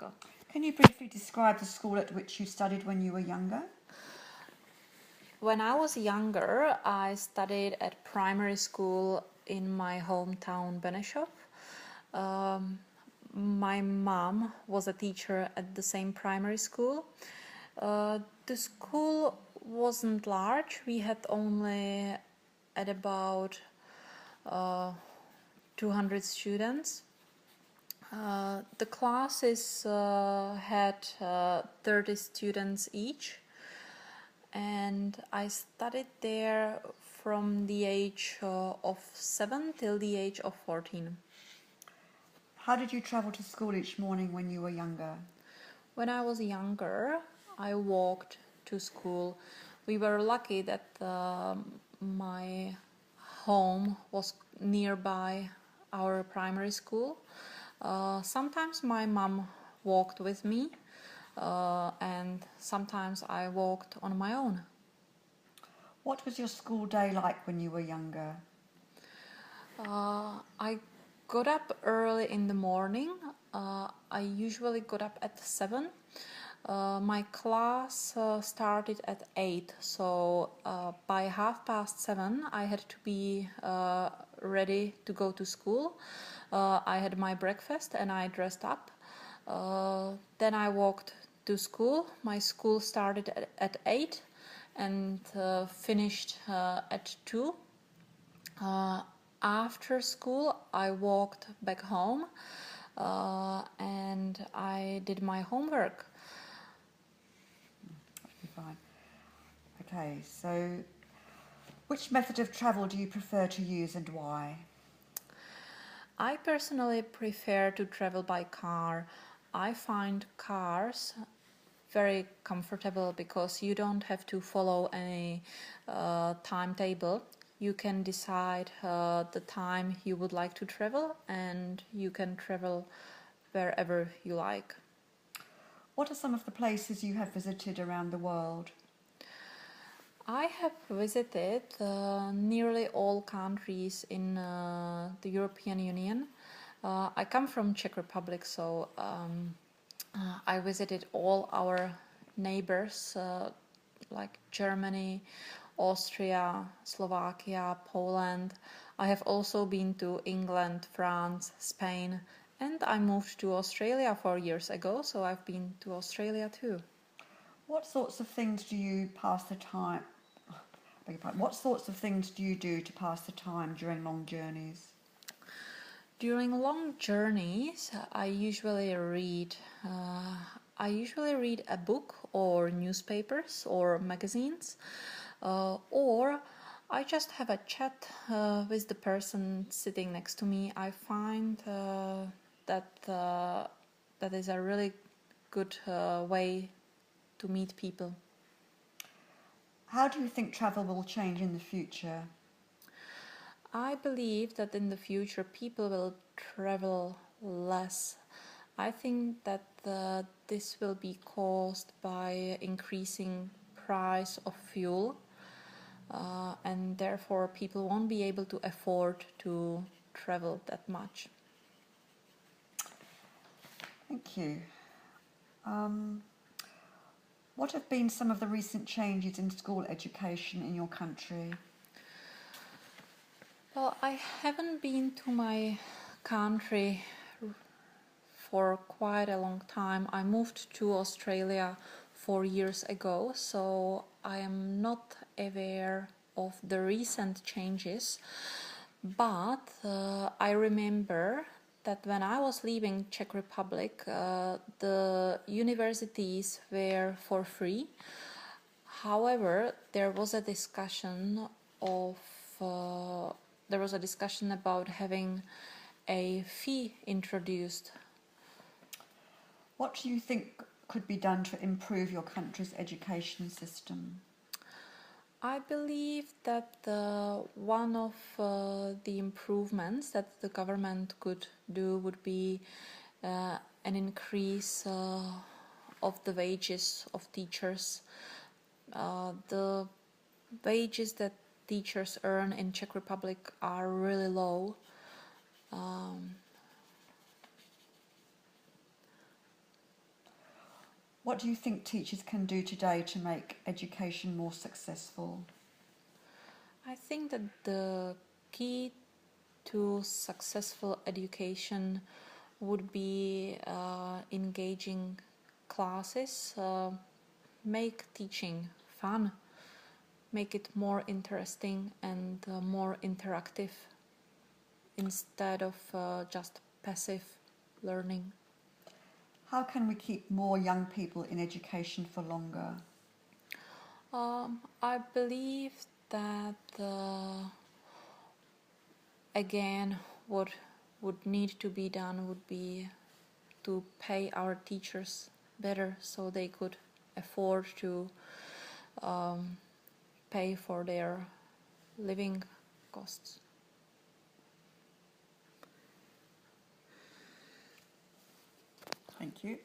matka. Can you briefly describe the school at which you studied when you were younger? When I was younger, I studied at primary school in my hometown, Benešov. My mom was a teacher at the same primary school. The school wasn't large. We had only at about 200 students. The classes had 30 students each, and I studied there from the age of 7 till the age of 14. How did you travel to school each morning when you were younger? When I was younger, I walked to school. We were lucky that my home was nearby our primary school. Sometimes my mom walked with me, and sometimes I walked on my own. What was your school day like when you were younger? I got up early in the morning. I usually got up at 7. My class started at 8, so by 7:30 I had to be ready to go to school. I had my breakfast and I dressed up. Then I walked to school. My school started at 8 and finished at 2. After school, I walked back home and I did my homework. Fine. Okay, so which method of travel do you prefer to use and why? I personally prefer to travel by car. I find cars very comfortable because you don't have to follow any timetable. You can decide the time you would like to travel, and you can travel wherever you like. What are some of the places you have visited around the world? I have visited nearly all countries in the European Union. I come from Czech Republic, so I visited all our neighbors like Germany, Austria, Slovakia, Poland. I have also been to England, France, Spain, and I moved to Australia 4 years ago, so I've been to Australia too. What sorts of things do you pass the time? Beg your pardon. What sorts of things do you do to pass the time during long journeys? During long journeys, I usually read. A book or newspapers or magazines, or I just have a chat with the person sitting next to me. I find that is a really good way to meet people. How do you think travel will change in the future? I believe that in the future people will travel less. I think that this will be caused by increasing price of fuel, and therefore people won't be able to afford to travel that much. Thank you. What have been some of the recent changes in school education in your country? Well, I haven't been to my country for quite a long time. I moved to Australia 4 years ago, so I am not aware of the recent changes. But I remember that when I was leaving Czech Republic, the universities were for free. However, there was a discussion about having a fee introduced. What do you think could be done to improve your country's education system? I believe that one of the improvements that the government could do would be an increase of the wages of teachers. The wages that teachers earn in Czech Republic are really low. What do you think teachers can do today to make education more successful? I think that the key to successful education would be engaging classes, make teaching fun, make it more interesting and more interactive instead of just passive learning. How can we keep more young people in education for longer? I believe that again, what would need to be done would be to pay our teachers better so they could afford to pay for their living costs. Thank you.